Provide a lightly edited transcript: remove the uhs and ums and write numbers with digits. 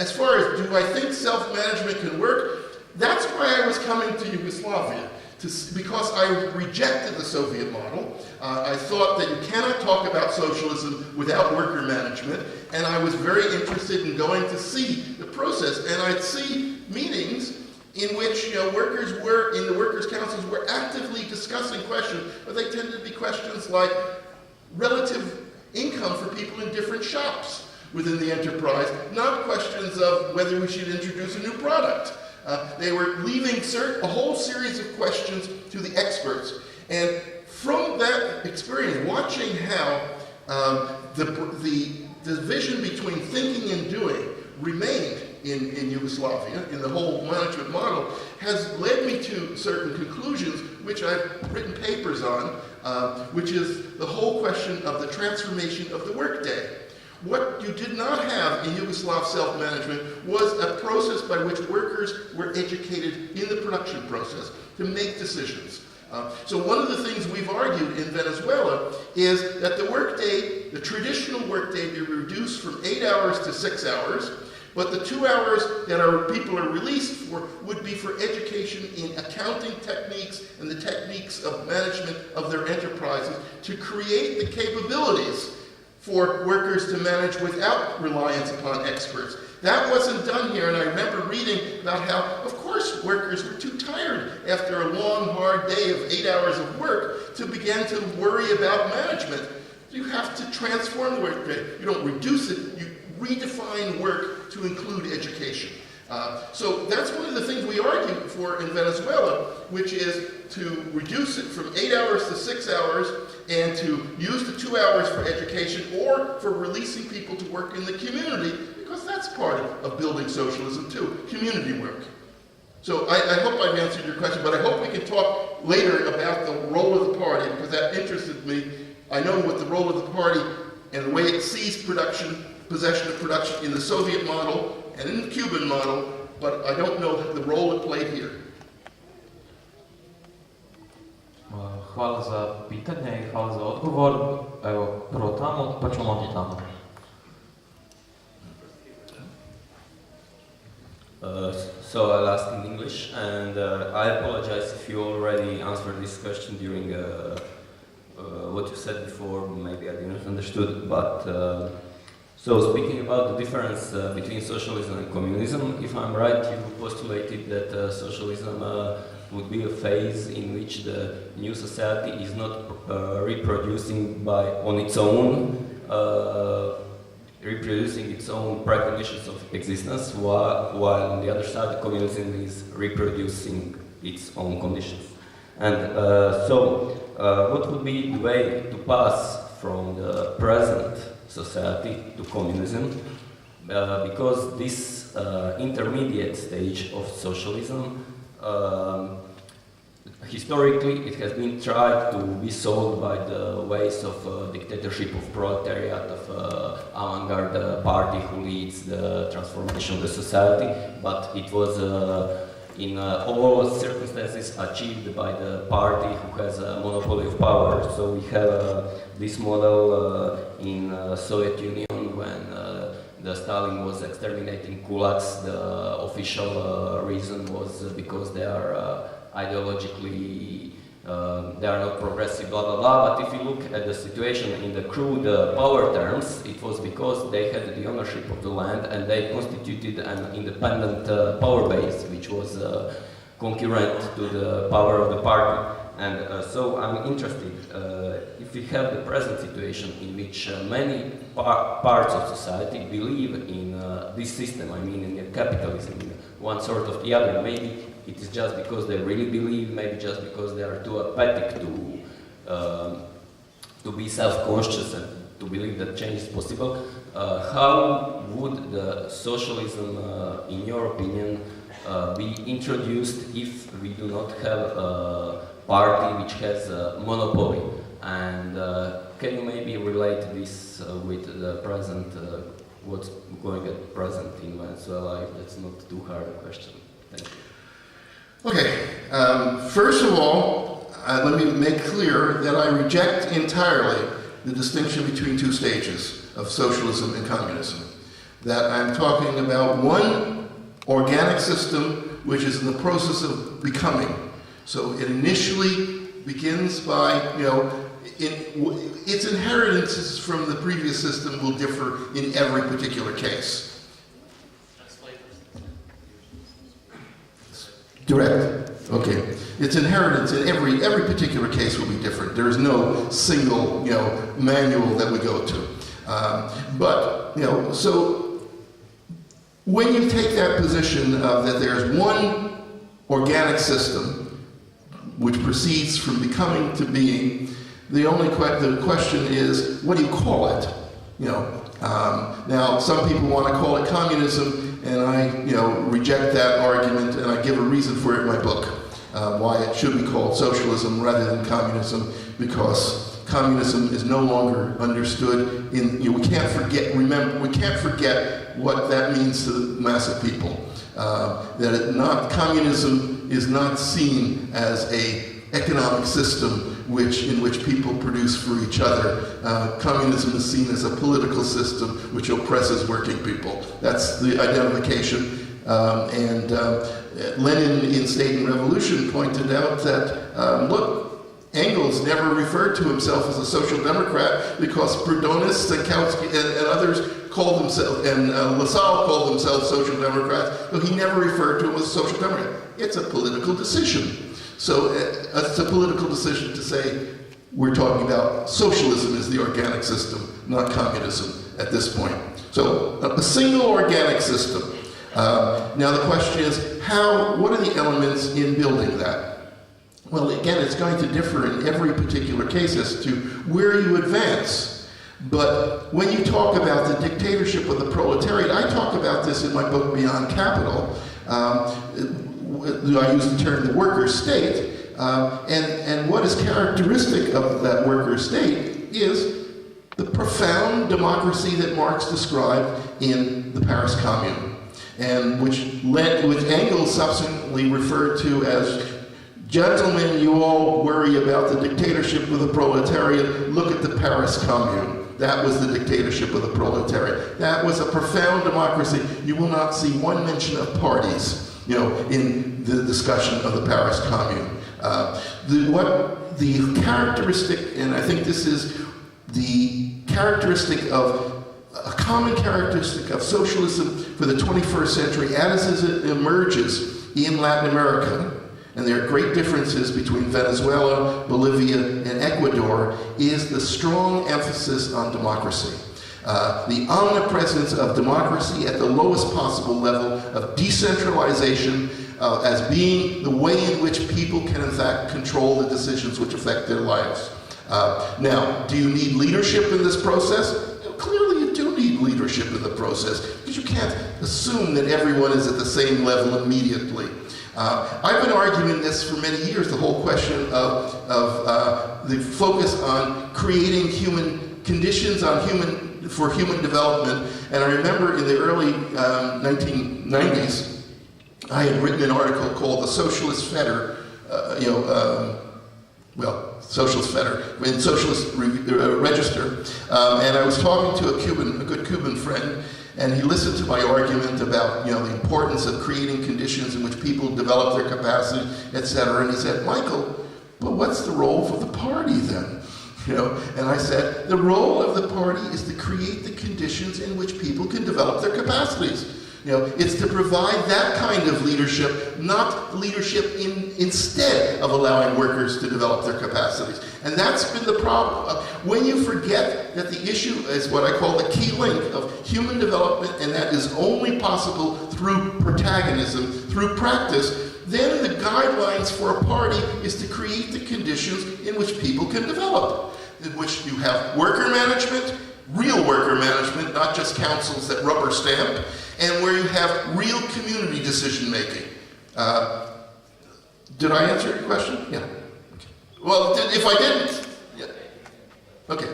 as far as do I think self-management can work, that's why I was coming to Yugoslavia. Because I rejected the Soviet model. I thought that you cannot talk about socialism without worker management, and I was very interested in going to see the process. And I'd see meetings in which workers were, in the workers' councils, were actively discussing questions, but they tended to be questions like relative income for people in different shops within the enterprise, not questions of whether we should introduce a new product. They were leaving a whole series of questions to the experts. And from that experience, watching how the division between thinking and doing remained in Yugoslavia, in the whole management model, has led me to certain conclusions, which I've written papers on, which is the whole question of the transformation of the workday. What you did not have in Yugoslav self-management was a process by which workers were educated in the production process to make decisions. So one of the things we've argued in Venezuela is that the workday, the traditional workday, be reduced from 8 hours to 6 hours, but the 2 hours that our people are released for would be for education in accounting techniques and the techniques of management of their enterprises to create the capabilities for workers to manage without reliance upon experts. That wasn't done here, and I remember reading about how, of course, workers were too tired after a long, hard day of 8 hours of work to begin to worry about management. You have to transform the workday. You don't reduce it, you redefine work to include education. So that's one of the things we argue for in Venezuela, which is to reduce it from 8 hours to 6 hours and to use the 2 hours for education or for releasing people to work in the community, because that's part of building socialism too, community work. So I hope I've answered your question, but I hope we can talk later about the role of the party, because that interested me. I know what the role of the party and the way it sees production, possession of production in the Soviet model and in the Cuban model, but I don't know the role it played here. Hvala za pitanje i hvala za odgovor. Evo, prvo tamo, pa ćemo ovdje tamo. So I'll ask in English, and I apologize if you already answered this question during what you said before. Maybe I didn't understood, but so speaking about the difference between socialism and communism, if I'm right, you postulated that socialism would be a phase in which the new society is not reproducing on its own, reproducing its own preconditions of existence, while on the other side, communism is reproducing its own conditions. And what would be the way to pass from the present society to communism? Because this intermediate stage of socialism, historically, it has been tried to be solved by the ways of dictatorship of proletariat, of avant-garde party who leads the transformation of the society, but it was in all circumstances achieved by the party who has a monopoly of power. So we have this model in Soviet Union when the Stalin was exterminating kulaks. The official reason was because they are ideologically, they are not progressive, blah blah blah. But if you look at the situation in the crude power terms, it was because they had the ownership of the land and they constituted an independent power base, which was concurrent to the power of the party. And so I'm interested, if we have the present situation in which many parts of society believe in this system, I mean in capitalism, in one sort of the other, maybe it is just because they really believe, maybe just because they are too apathetic to be self-conscious and to believe that change is possible. How would the socialism, in your opinion, be introduced if we do not have a party which has a monopoly? And can you maybe relate this with the present, what's going at present in Venezuela, if that's not too hard a question? Thank you. Okay, first of all, let me make clear that I reject entirely the distinction between two stages of socialism and communism. that I'm talking about one organic system which is in the process of becoming. So it initially begins by, its inheritances from the previous system will differ in every particular case. Direct. Okay. Its inheritance in every particular case will be different. There is no single, manual that we go to. So when you take that position of that there's one organic system which proceeds from becoming to being, the question is, what do you call it? Now some people want to call it communism, and I, reject that argument, and I give a reason for it in my book, why it should be called socialism rather than communism, because communism is no longer understood we can't forget what that means to the mass of people. Communism is not seen as a economic system in which people produce for each other. Communism is seen as a political system which oppresses working people. That's the identification. Lenin in State and Revolution pointed out that, look, Engels never referred to himself as a social democrat because Proudhonists and Kautsky and others called themselves, and Lassalle called themselves social democrats, but he never referred to him as a social democrat. It's a political decision. So it's a political decision to say we're talking about socialism as the organic system, not communism at this point. So a single organic system. Now the question is, what are the elements in building that? Well, again, it's going to differ in every particular case as to where you advance. But when you talk about the dictatorship of the proletariat, I talk about this in my book Beyond Capital. I use the term the worker state. And what is characteristic of that worker state is the profound democracy that Marx described in the Paris Commune, and which Engels subsequently referred to as, gentlemen, you all worry about the dictatorship of the proletariat. Look at the Paris Commune. That was the dictatorship of the proletariat. That was a profound democracy. You will not see one mention of parties, in the discussion of the Paris Commune. The characteristic, and I think this is the characteristic of a common characteristic of socialism for the 21st century as it emerges in Latin America, and there are great differences between Venezuela, Bolivia, and Ecuador, is the strong emphasis on democracy. The omnipresence of democracy at the lowest possible level of decentralization as being the way in which people can in fact control the decisions which affect their lives. Now, do you need leadership in this process? Clearly you do need leadership in the process, because you can't assume that everyone is at the same level immediately. I've been arguing this for many years, the whole question of the focus on creating human conditions for human development. And I remember in the early 1990s, I had written an article called The Socialist Fetter, Socialist Fetter, in Socialist Register, and I was talking to a good Cuban friend, and he listened to my argument about, the importance of creating conditions in which people develop their capacity, etc. And he said, Michael, but what's the role for the party then? And I said, the role of the party is to create the conditions in which people can develop their capacities. It's to provide that kind of leadership, not leadership instead of allowing workers to develop their capacities. And that's been the problem. When you forget that the issue is what I call the key link of human development, and that is only possible through protagonism, through practice, then the guidelines for a party is to create the conditions in which people can develop, in which you have worker management, real worker management, not just councils that rubber stamp, and where you have real community decision making. Did I answer your question? Yeah. Okay. Well, if I didn't, yeah. Okay.